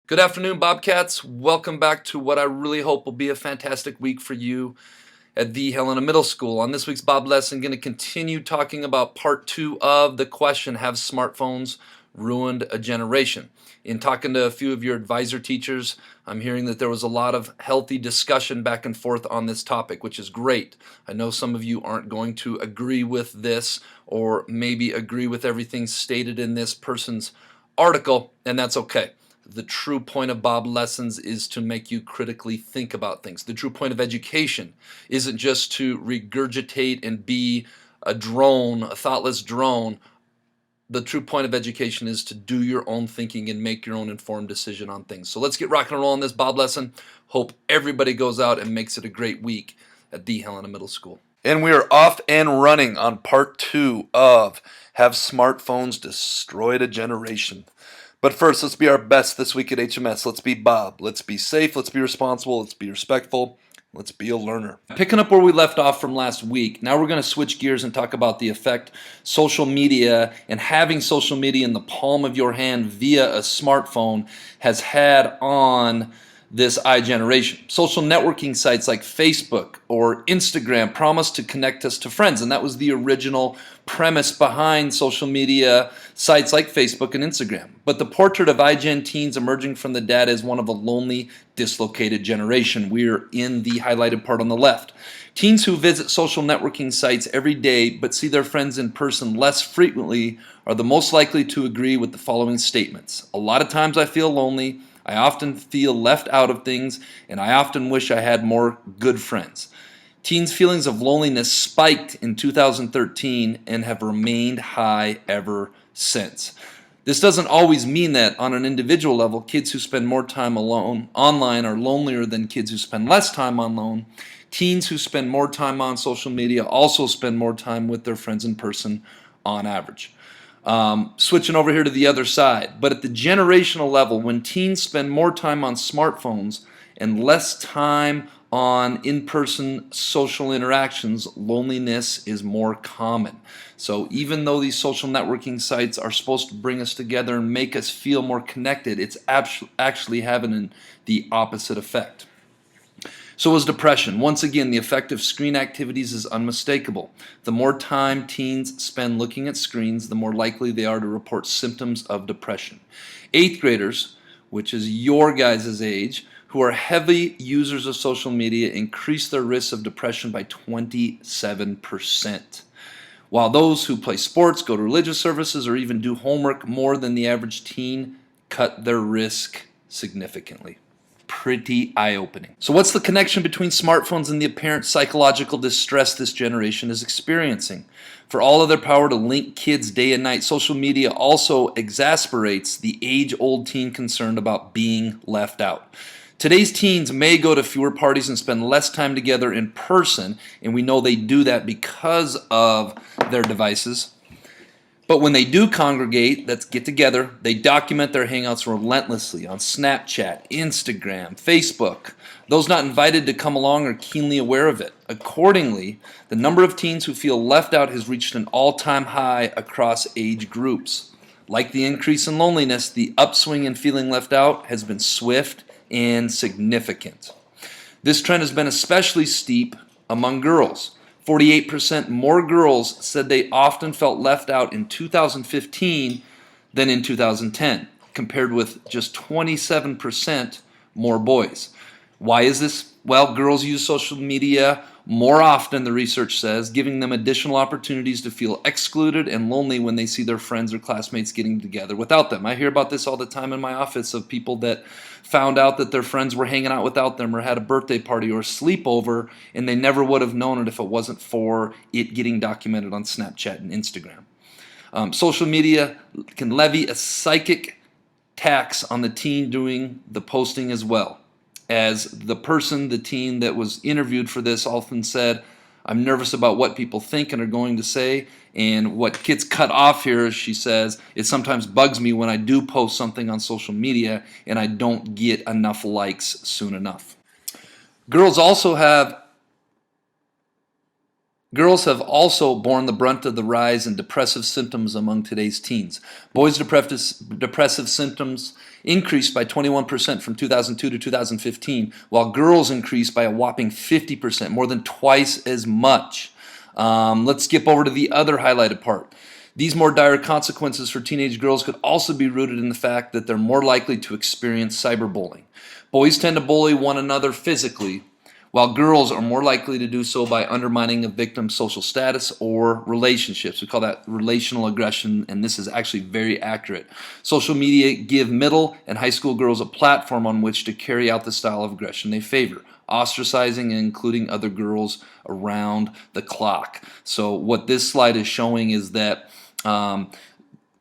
Good afternoon, Bobcats. Welcome back to what I really hope will be a fantastic week for you at the Helena Middle School. On this week's B.O.B Lesson, I'm going to continue talking about part 2 of the question, have smartphones ruined a generation? In talking to a few of your advisor teachers, I'm hearing that there was a lot of healthy discussion back and forth on this topic, which is great. I know some of you aren't going to agree with this or maybe agree with everything stated in this person's article, and that's okay. The true point of B.O.B Lessons is to make you critically think about things. The true point of education isn't just to regurgitate and be a drone, a thoughtless drone. The true point of education is to do your own thinking and make your own informed decision on things. So let's get rock and roll on this B.O.B Lesson. Hope everybody goes out and makes it a great week at the Helena Middle School. And we are off and running on part 2 of Have Smartphones Destroyed a Generation? But first, let's be our best this week at HMS. Let's be B.O.B. Let's be safe. Let's be responsible. Let's be respectful. Let's be a learner. Picking up where we left off from last week, now we're going to switch gears and talk about the effect social media and having social media in the palm of your hand via a smartphone has had on this generation. Social networking sites like Facebook or Instagram promise to connect us to friends, and that was the original premise behind social media sites like Facebook and Instagram. But the portrait of iGen teens emerging from the data is one of a lonely, dislocated generation. We're in the highlighted part on the left. Teens who visit social networking sites every day but see their friends in person less frequently are the most likely to agree with the following statements. A lot of times I feel lonely. I often feel left out of things, and I often wish I had more good friends. Teens' feelings of loneliness spiked in 2013 and have remained high ever since. This doesn't always mean that on an individual level, kids who spend more time alone online are lonelier than kids who spend less time alone. Teens who spend more time on social media also spend more time with their friends in person on average. Switching over here to the other side. But at the generational level, when teens spend more time on smartphones and less time on in-person social interactions, loneliness is more common. So even though these social networking sites are supposed to bring us together and make us feel more connected, it's actually having the opposite effect. So is depression. Once again, the effect of screen activities is unmistakable. The more time teens spend looking at screens, the more likely they are to report symptoms of depression. 8th graders, which is your guys' age, who are heavy users of social media, increase their risks of depression by 27%. While those who play sports, go to religious services, or even do homework more than the average teen cut their risk significantly. Pretty eye-opening. So what's the connection between smartphones and the apparent psychological distress this generation is experiencing? For all of their power to link kids day and night, social media also exasperates the age-old teen concern about being left out. Today's teens may go to fewer parties and spend less time together in person, and we know they do that because of their devices. But when they do congregate, let's get together, they document their hangouts relentlessly on Snapchat, Instagram, Facebook. Those not invited to come along are keenly aware of it. Accordingly, the number of teens who feel left out has reached an all-time high across age groups. Like the increase in loneliness, the upswing in feeling left out has been swift and significant. This trend has been especially steep among girls. 48% more girls said they often felt left out in 2015 than in 2010, compared with just 27% more boys. Why is this? Well, girls use social media more often, the research says, giving them additional opportunities to feel excluded and lonely when they see their friends or classmates getting together without them. I hear about this all the time in my office of people that found out that their friends were hanging out without them or had a birthday party or a sleepover, and they never would have known it if it wasn't for it getting documented on Snapchat and Instagram. Social media can levy a psychic tax on the teen doing the posting as well. As the teen that was interviewed for this often said, I'm nervous about what people think and are going to say, and what gets cut off here, as she says, it sometimes bugs me when I do post something on social media and I don't get enough likes soon enough. Girls also have Girls have also borne the brunt of the rise in depressive symptoms among today's teens. Boys' depressive symptoms increased by 21% from 2002 to 2015, while girls increased by a whopping 50%, more than twice as much. Let's skip over to the other highlighted part. These more dire consequences for teenage girls could also be rooted in the fact that they're more likely to experience cyberbullying. Boys tend to bully one another physically, while girls are more likely to do so by undermining a victim's social status or relationships. We call that relational aggression, and this is actually very accurate. Social media give middle and high school girls a platform on which to carry out the style of aggression they favor, ostracizing and including other girls around the clock. So what this slide is showing is that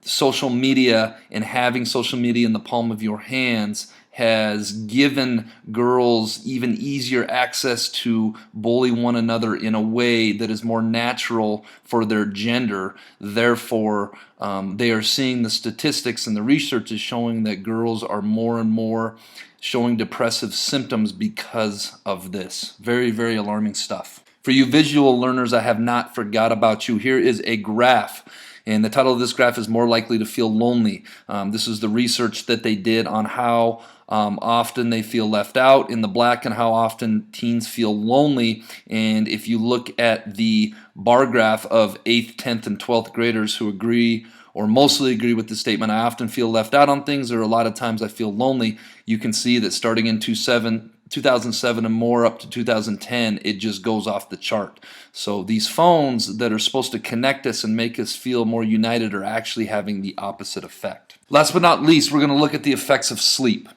social media and having social media in the palm of your hands has given girls even easier access to bully one another in a way that is more natural for their gender. Therefore, they are seeing the statistics, and the research is showing that girls are more and more showing depressive symptoms because of this. Very, very alarming stuff. For you visual learners, I have not forgot about you. Here is a graph. And the title of this graph is More Likely to Feel Lonely. This is the research that they did on how often they feel left out in the black and how often teens feel lonely. And if you look at the bar graph of 8th, 10th, and 12th graders who agree or mostly agree with the statement, I often feel left out on things, or a lot of times I feel lonely, you can see that starting in 2007 and more up to 2010, it just goes off the chart. So these phones that are supposed to connect us and make us feel more united are actually having the opposite effect. Last but not least, we're going to look at the effects of sleep.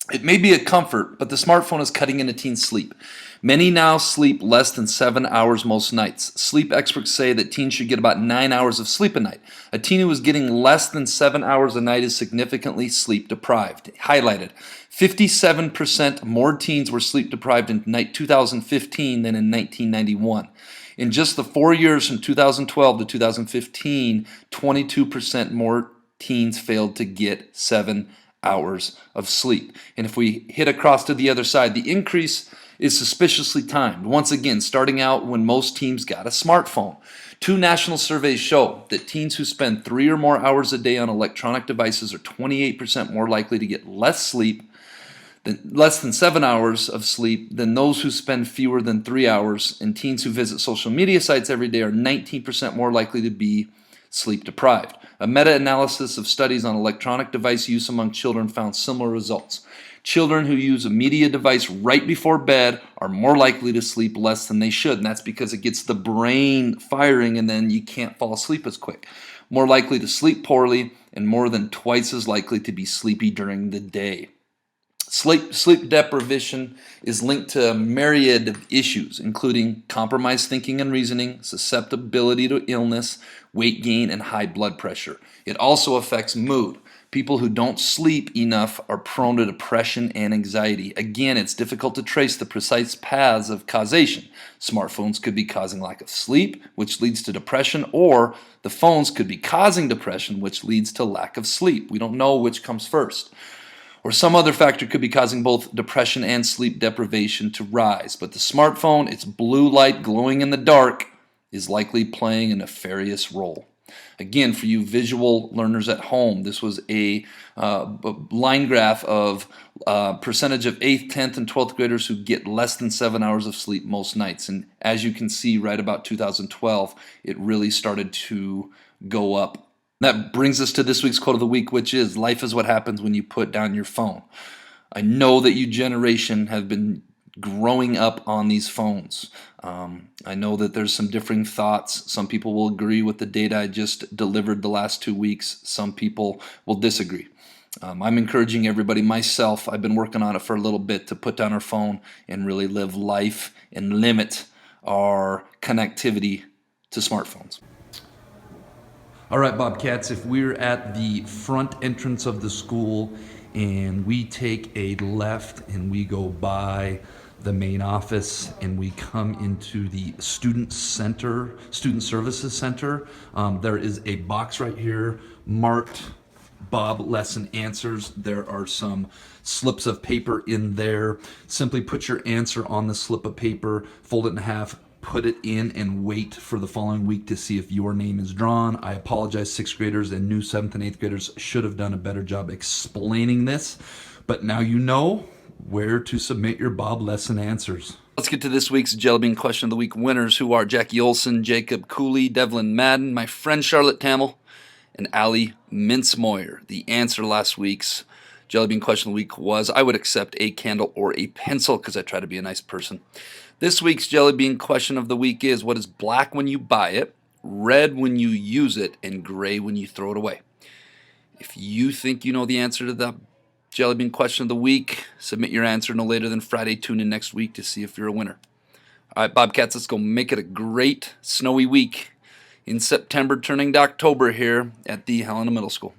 It may be a comfort, but the smartphone is cutting into teens' sleep. Many now sleep less than 7 hours most nights. Sleep experts say that teens should get about 9 hours of sleep a night. A teen who is getting less than 7 hours a night is significantly sleep deprived. Highlighted, 57% more teens were sleep deprived in 2015 than in 1991. In just the 4 years from 2012 to 2015, 22% more teens failed to get 7 hours of sleep. And if we hit across to the other side, the increase is suspiciously timed. Once again, starting out when most teens got a smartphone. 2 national surveys show that teens who spend 3 or more hours a day on electronic devices are 28% more likely to get less than 7 hours of sleep than those who spend fewer than 3 hours, and teens who visit social media sites every day are 19% more likely to be sleep deprived. A meta-analysis of studies on electronic device use among children found similar results. Children who use a media device right before bed are more likely to sleep less than they should, and that's because it gets the brain firing and then you can't fall asleep as quick. More likely to sleep poorly and more than twice as likely to be sleepy during the day. Sleep deprivation is linked to a myriad of issues, including compromised thinking and reasoning, susceptibility to illness, weight gain, and high blood pressure. It also affects mood. People who don't sleep enough are prone to depression and anxiety. Again, it's difficult to trace the precise paths of causation. Smartphones could be causing lack of sleep, which leads to depression, or the phones could be causing depression, which leads to lack of sleep. We don't know which comes first. Or some other factor could be causing both depression and sleep deprivation to rise. But the smartphone, its blue light glowing in the dark, is likely playing a nefarious role. Again, for you visual learners at home, this was a line graph of percentage of 8th, 10th, and 12th graders who get less than 7 hours of sleep most nights. And as you can see, right about 2012, it really started to go up. That brings us to this week's quote of the week, which is, life is what happens when you put down your phone. I know that you generation have been growing up on these phones. I know that there's some differing thoughts. Some people will agree with the data I just delivered the last 2 weeks. Some people will disagree. I'm encouraging everybody, myself, I've been working on it for a little bit, to put down our phone and really live life and limit our connectivity to smartphones. All right, Bobcats, if we're at the front entrance of the school and we take a left and we go by the main office and we come into the student services center, there is a box right here marked B.O.B Lesson answers. There are some slips of paper in there. Simply put your answer on the slip of paper, fold it in half, put it in and wait for the following week to see if your name is drawn. I apologize, 6th graders and new 7th and 8th graders should have done a better job explaining this, but now you know where to submit your Bob Lesson answers. Let's get to this week's Jellybean Question of the Week winners, who are Jackie Olson, Jacob Cooley, Devlin Madden, my friend Charlotte Tamil, and Allie Mincemoyer. The answer last week's Jellybean Question of the Week was, I would accept a candle or a pencil because I try to be a nice person. This week's Jellybean Question of the Week is, what is black when you buy it, red when you use it, and gray when you throw it away? If you think you know the answer to the Jellybean Question of the Week, submit your answer no later than Friday. Tune in next week to see if you're a winner. All right, Bobcats, let's go make it a great snowy week in September turning to October here at the Helena Middle School.